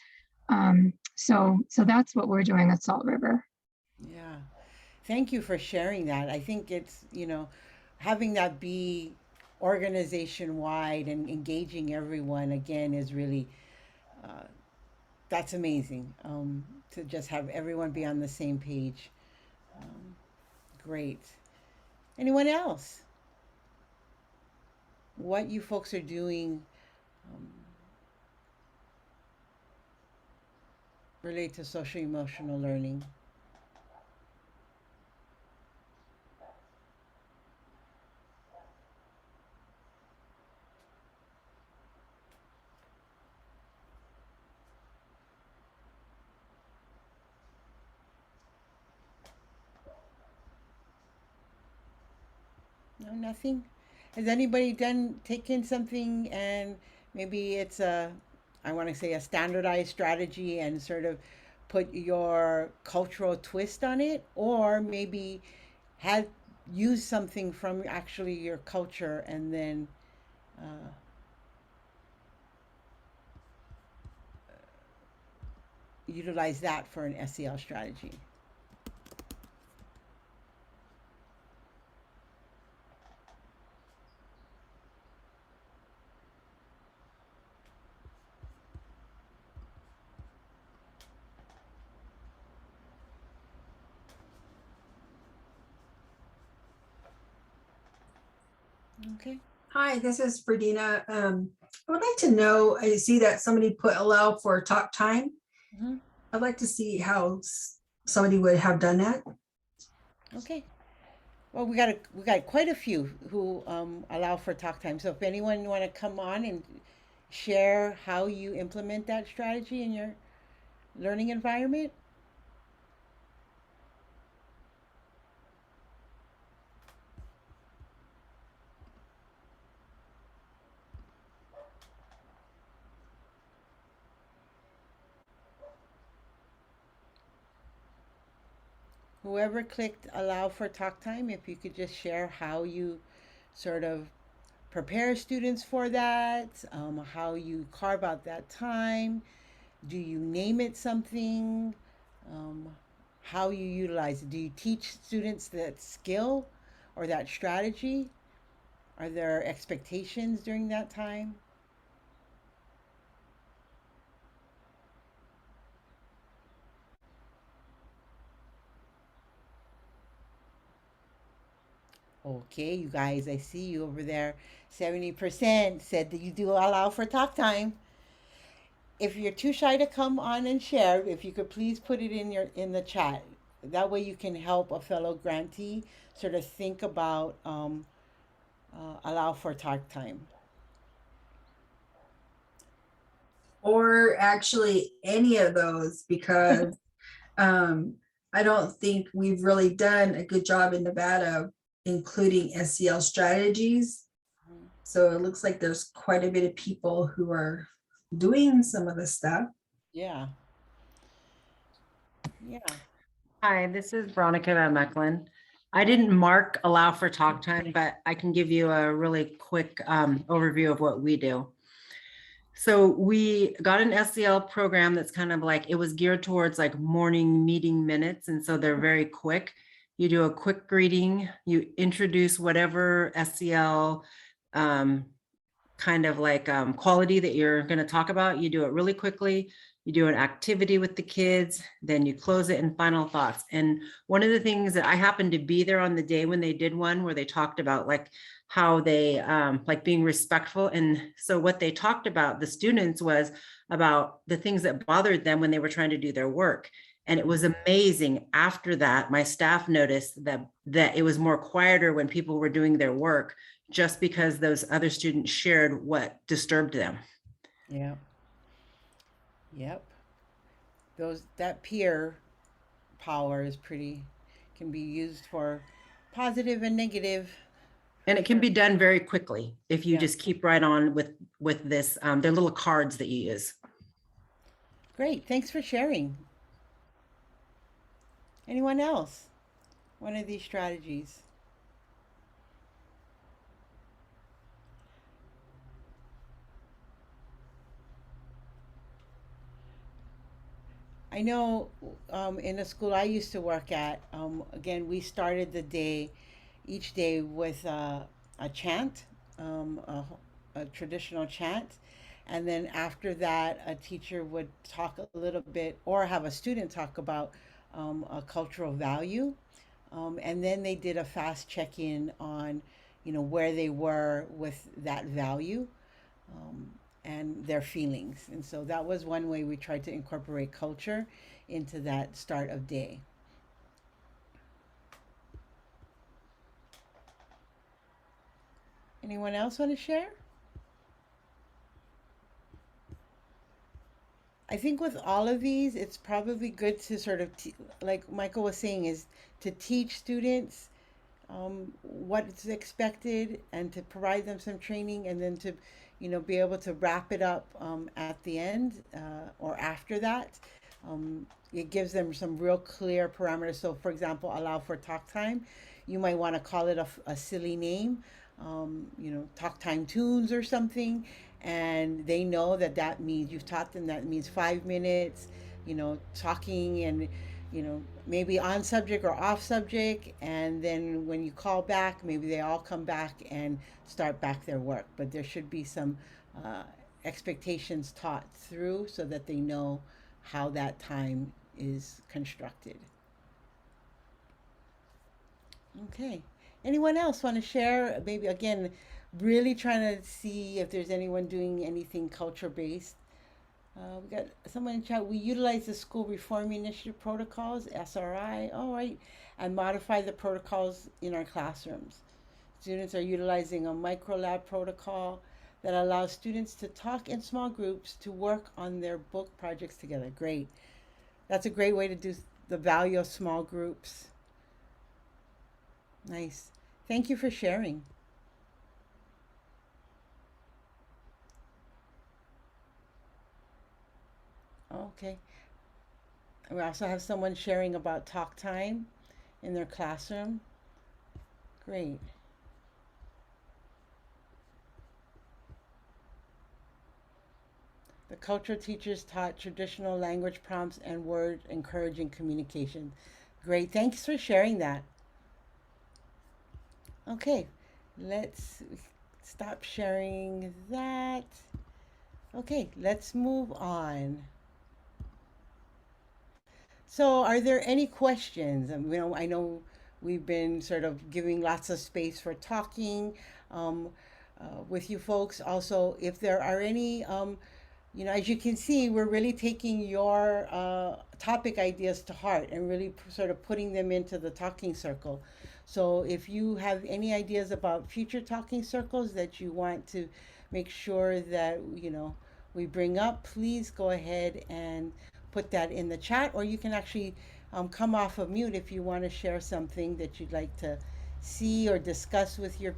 So that's what we're doing at Salt River. Yeah. Thank you for sharing that. I think it's, having that be organization wide and engaging everyone again is really, that's amazing. To just have everyone be on the same page. Um, Great. Anyone else? What you folks are doing um, relate to social emotional learning? No, nothing. Has anybody taken something and maybe it's I want to say a standardized strategy and sort of put your cultural twist on it, or maybe had used something from actually your culture and then uh, utilize that for an SEL strategy? Okay. Hi, this is Ferdina. I would like to know, I see that somebody put allow for talk time. Mhm. I'd like to see how somebody would have done that. Okay. Well, we got quite a few who allow for talk time. So if anyone want to come on and share how you implement that strategy in your learning environment. whoever clicked allow for talk time, if you could just share how you sort of prepare students for that, how you carve out that time. Do you name it something? Um, how you utilize it? Do you teach students that skill or that strategy? Are there expectations during that time? Okay, you guys, I see you over there. 70% said that you do allow for talk time. If you're too shy to come on and share, if you could please put it in the chat. That way you can help a fellow grantee sort of think about allow for talk time. Or actually any of those, because I don't think we've really done a good job in Nevada of including SEL strategies. So it looks like there's quite a bit of people who are doing some of the stuff. Yeah, yeah. Hi, this is Veronica Van Maklin. I didn't mark allow for talk time, but I can give you a really quick overview of what we do. So we got an SEL program that's kind of like, it was geared towards like morning meeting minutes. And so they're very quick. You do a quick greeting, you introduce whatever SEL kind of like quality that you're going to talk about. You do it really quickly. You do an activity with the kids, then you close it and final thoughts. And one of the things that I happened to be there on the day when they did one where they talked about like how they like being respectful. And so what they talked about, the students, was about the things that bothered them when they were trying to do their work. And it was amazing. After that, my staff noticed that it was more quieter when people were doing their work, just because those other students shared what disturbed them. Yep. Yep. Those that peer power is pretty can be used for positive and negative. And it can be done very quickly if you Yeah. just keep right on with this. They're little cards that you use. Great. Thanks for sharing. Anyone else? One of these strategies. I know in the school I used to work at, again, we started the day, each day with a chant, a traditional chant. And then after that, a teacher would talk a little bit or have a student talk about a cultural value. And then they did a fast check in on, where they were with that value. Um, and their feelings. And so that was one way we tried to incorporate culture into that start of day. Anyone else want to share? I think with all of these, it's probably good to sort of, like Michael was saying, is to teach students what's expected and to provide them some training and then to, be able to wrap it up at the end or after that. It gives them some real clear parameters. So, for example, allow for talk time. You might want to call it a silly name, talk time tunes or something. And they know that that means you've taught them that means 5 minutes, talking and, maybe on subject or off subject. And then when you call back, maybe they all come back and start back their work. But there should be some expectations taught through so that they know how that time is constructed. Okay. Anyone else want to share? Maybe again, really trying to see if there's anyone doing anything culture based. We got someone in chat. We utilize the school reform initiative protocols, SRI, all right, and modify the protocols in our classrooms. Students are utilizing a micro lab protocol that allows students to talk in small groups to work on their book projects together. Great. That's a great way to do the value of small groups. Nice. Thank you for sharing. Okay. We also have someone sharing about talk time. in their classroom. Great. The cultural teachers taught traditional language prompts and word encouraging communication. Great. Thanks for sharing that. Okay, let's stop sharing that. Okay, let's move on. So, are there any questions? I know we've been sort of giving lots of space for talking um, with you folks. Also, if there are any, as you can see, we're really taking your topic ideas to heart and really sort of putting them into the talking circle. So, if you have any ideas about future talking circles that you want to make sure that, we bring up, please go ahead and put that in the chat, or you can actually come off of mute if you want to share something that you'd like to see or discuss with your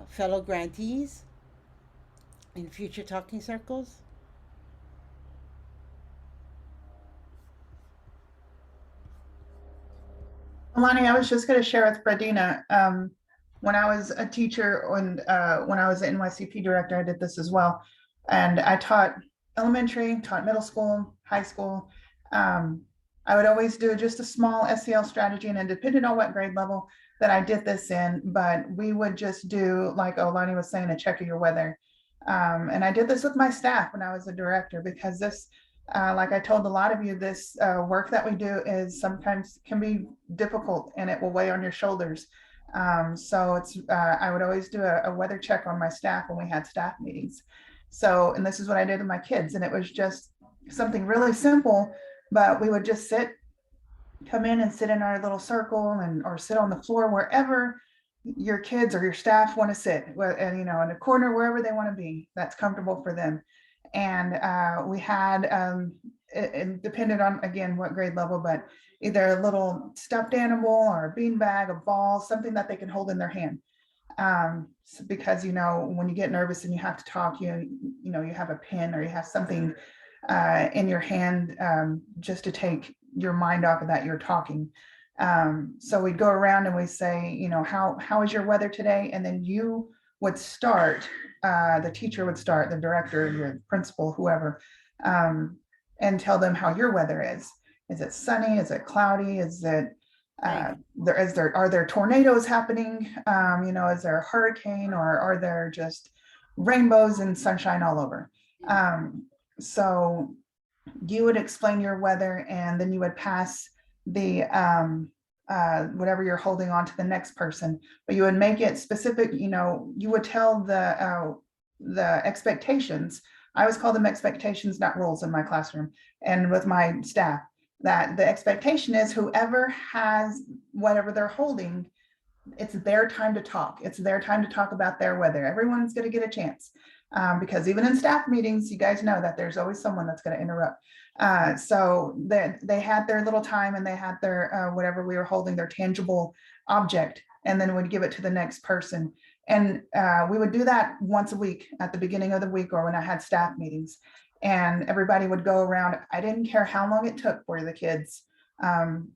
fellow grantees in future talking circles. Alani, I was just going to share with Bradina. When I was a teacher and when I was the NYCP director, I did this as well. And I taught elementary, taught middle school, high school. I would always do just a small SEL strategy, and it depended on what grade level that I did this in, but we would just do, like Olani was saying, a check of your weather. And I did this with my staff when I was a director, because this, like I told a lot of you, this work that we do is sometimes can be difficult and it will weigh on your shoulders. So I would always do a weather check on my staff when we had staff meetings. So, and this is what I did with my kids, and it was just something really simple, but we would just come in and sit in our little circle or sit on the floor, wherever your kids or your staff want to sit, and in a corner, wherever they want to be, that's comfortable for them. And we had, it depended on, again, what grade level, but either a little stuffed animal or a bean bag, a ball, something that they can hold in their hand. Because, when you get nervous and you have to talk, you have a pen or you have something in your hand just to take your mind off of that you're talking. So we'd go around and we say, how is your weather today? And then you would start, the teacher would start, the director, your principal, whoever, and tell them how your weather is. Is it sunny? Is it cloudy? Is it, are there tornadoes happening? Is there a hurricane, or are there just rainbows and sunshine all over? So you would explain your weather, and then you would pass the whatever you're holding on to the next person, but you would make it specific. You would tell the expectations. I always call them expectations, not rules, in my classroom and with my staff, that the expectation is whoever has whatever they're holding, it's their time to talk. It's their time to talk about their weather. Everyone's going to get a chance. Because even in staff meetings, you guys know that there's always someone that's going to interrupt. So they had their little time, and they had their whatever we were holding, their tangible object, and then we'd give it to the next person. And we would do that once a week at the beginning of the week, or when I had staff meetings, and everybody would go around. I didn't care how long it took for the kids,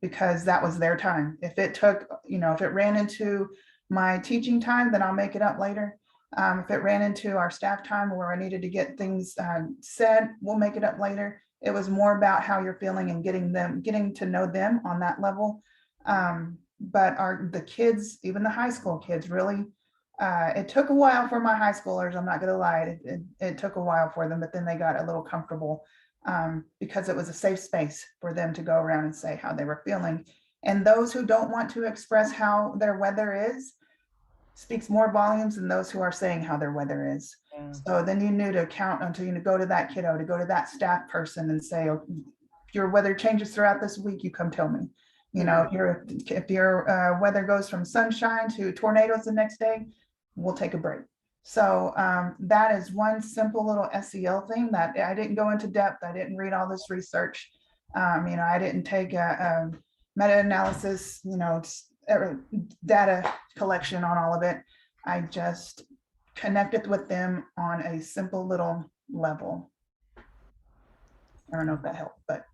because that was their time. If it took, if it ran into my teaching time, then I'll make it up later. If it ran into our staff time where I needed to get things said, we'll make it up later. It was more about how you're feeling and getting to know them on that level. But the kids, even the high school kids, really, it took a while for my high schoolers. I'm not going to lie. It took a while for them, but then they got a little comfortable because it was a safe space for them to go around and say how they were feeling. And those who don't want to express how their weather is, speaks more volumes than those who are saying how their weather is. Yeah. So then you knew to count until you go to that kiddo, to go to that staff person and say, oh, if your weather changes throughout this week, you come tell me. If your weather goes from sunshine to tornadoes the next day, we'll take a break. So that is one simple little SEL thing that I didn't go into depth. I didn't read all this research. I didn't take a meta-analysis, data collection on all of it. I just connected with them on a simple little level. I don't know if that helped, but.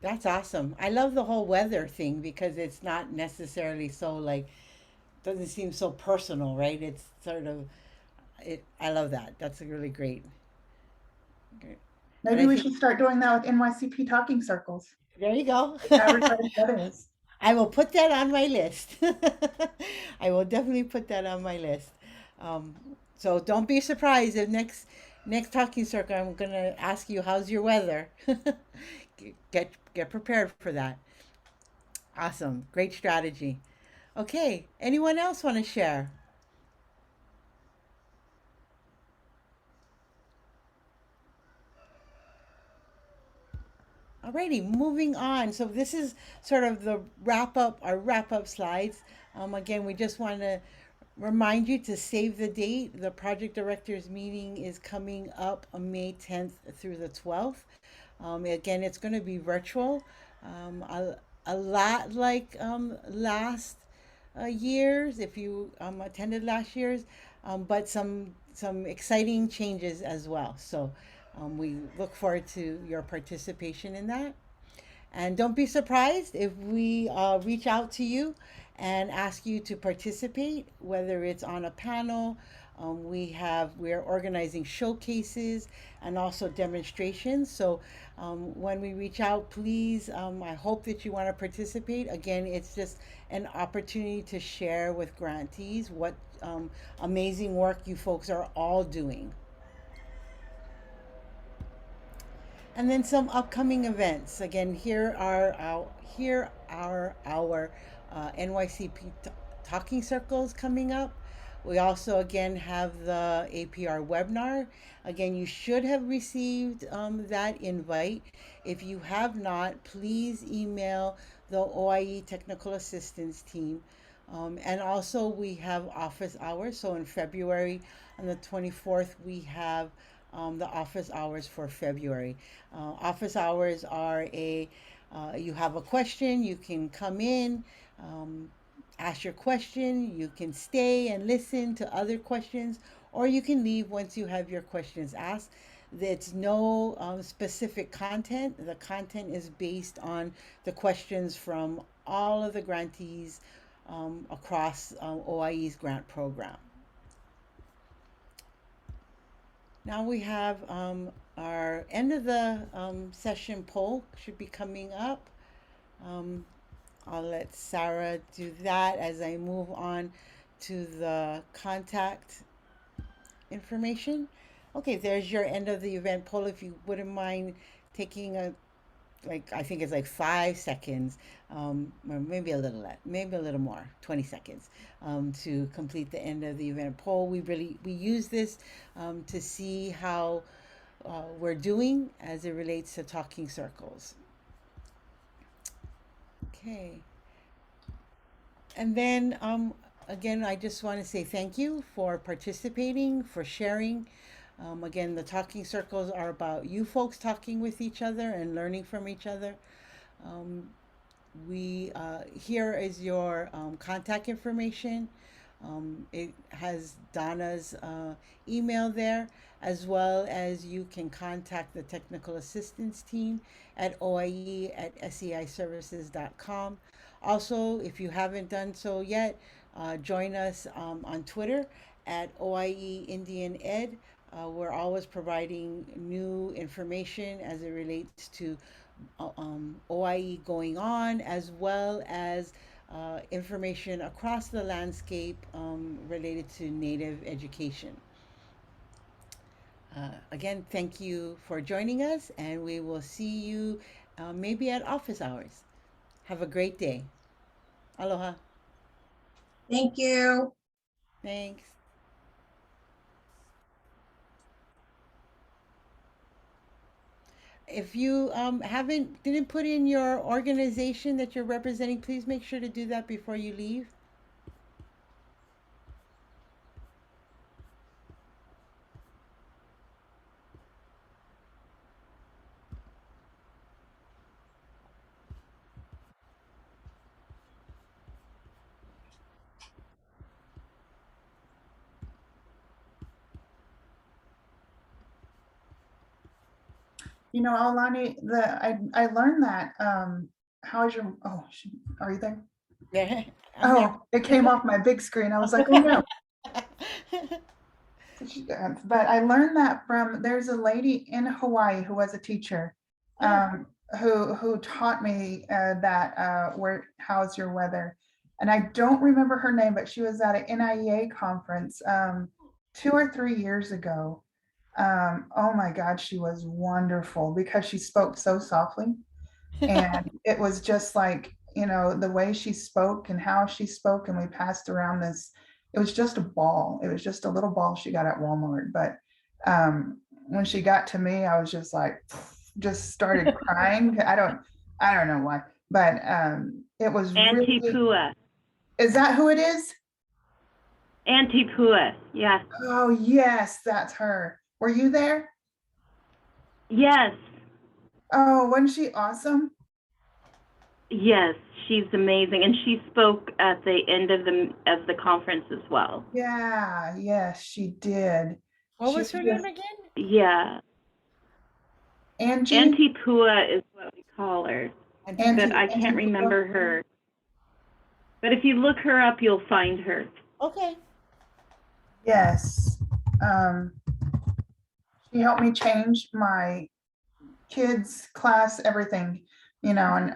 That's awesome. I love the whole weather thing because it's not necessarily so like doesn't seem so personal, right? It's sort of it. I love that. That's a really great. Great. And Maybe I we think should start doing that with NYCP talking circles. there you go. Advertise others. I will put that on my list. I will definitely put that on my list. Um, so don't be surprised if next talking circle I'm gonna ask you how's your weather. Get prepared for that. Awesome, great strategy. Okay, anyone else want to share? Alrighty, moving on. So this is sort of the our wrap up slides. Again, we just want to remind you to save the date. The project directors meeting is coming up on May 10th through the 12th. Again, it's going to be virtual. A lot like last years, if you attended last year's, but some exciting changes as well. So we look forward to your participation in that. And don't be surprised if we reach out to you and ask you to participate, whether it's on a panel. We're organizing showcases and also demonstrations. So when we reach out, please, I hope that you want to participate. Again, it's just an opportunity to share with grantees what amazing work you folks are all doing. And then some upcoming events. Again, here are our NYCP talking circles coming up. We also again have the APR webinar. Again, you should have received that invite. If you have not, please email the OIE Technical Assistance team. And also we have office hours. So in February, on the 24th, we have the office hours for February. Office hours are you have a question, you can come in, ask your question, you can stay and listen to other questions, or you can leave once you have your questions asked. It's no specific content. The content is based on the questions from all of the grantees across OIE's grant program. Now we have our end of the session poll should be coming up. I'll let Sarah do that as I move on to the contact information. Okay, there's your end of the event poll. If you wouldn't mind taking I think it's like 5 seconds, or maybe a little less, maybe a little more, 20 seconds, to complete the end of the event poll. We use this to see how we're doing as it relates to talking circles. Okay. And then again, I just want to say thank you for participating, for sharing. Again, the talking circles are about you folks talking with each other and learning from each other. Here is your contact information. It has Donna's email there, as well as you can contact the technical assistance team at oie@seiservices.com. Also, if you haven't done so yet, join us on Twitter at OIE Indian Ed. We're always providing new information as it relates to OIE going on, as well as information across the landscape related to Native education. Again, thank you for joining us, and we will see you maybe at office hours. Have a great day. Aloha. Thank you. Thanks. If you didn't put in your organization that you're representing, please make sure to do that before you leave. You know, Alani, I learned that, how's your, are you there? Yeah, I'm there. Oh, it came off my big screen. I was like, oh no. But I learned that from, there's a lady in Hawaii who was a teacher, who taught me that how's your weather? And I don't remember her name, but she was at an NIEA conference 2 or 3 years ago. Oh my God, she was wonderful because she spoke so softly. And it was just like, you know, the way she spoke and how she spoke, and we passed around this, it was just a ball. It was just a little ball she got at Walmart. But when she got to me, I was just like, just started crying. I don't know why, but it was Auntie really, Pua. is that who it is? Auntie Pua, yes. Oh yes, that's her. Were you there? Yes, Oh, wasn't she awesome? yes, she's amazing. And she spoke at the end of the conference as well. Yeah, yes, she did. What She was her just- name again? Yeah. Angie? Auntie Pua is what we call her. Auntie- But I Auntie can't Pua? remember her. But if you look her up, you'll find her. Okay. Yes. She helped me change my kids' class, everything, you know, and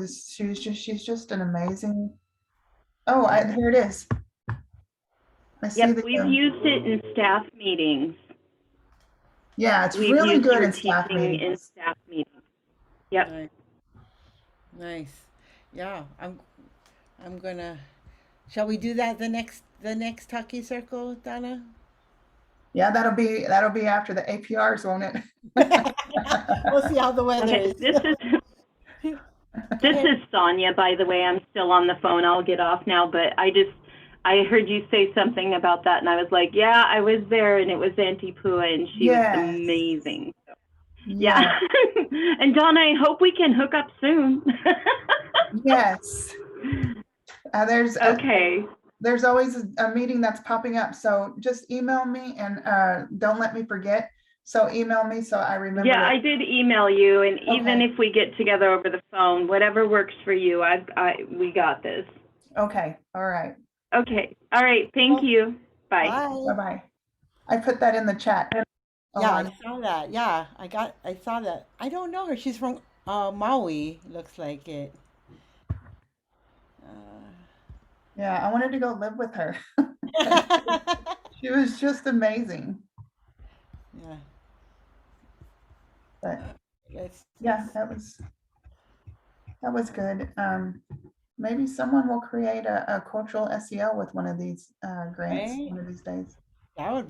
she's just an amazing. Oh, here it is. I see Yep, we've used it in staff meetings. Yeah, it's We've really used good her in staff teaching in meetings. staff meetings. Yep. Nice. Nice. Yeah, I'm gonna. Shall we do that the next Taki Circle, Donna? Yeah, that'll be after the APRs, won't it? We'll see how the weather Okay, is. this is Sonia, by the way. I'm still on the phone. I'll get off now, but I heard you say something about that, and I was like, yeah, I was there, and it was Auntie Pua, and she was amazing. Yeah. And Donna, I hope we can hook up soon. Yes. Okay. There's always a meeting that's popping up, so just email me and don't let me forget. So email me so I remember. Yeah, I did email you, and even if we get together over the phone, whatever works for you, we got this. Okay, all right. Okay, all right, thank you. Bye. Bye-bye. I put that in the chat. Yeah, I saw that. Yeah, I saw that. I don't know her. She's from Maui, looks like it. Yeah, I wanted to go live with her. She was just amazing. Yeah. But yeah, that was good. Maybe someone will create a cultural SEL with one of these grants one of these days. That would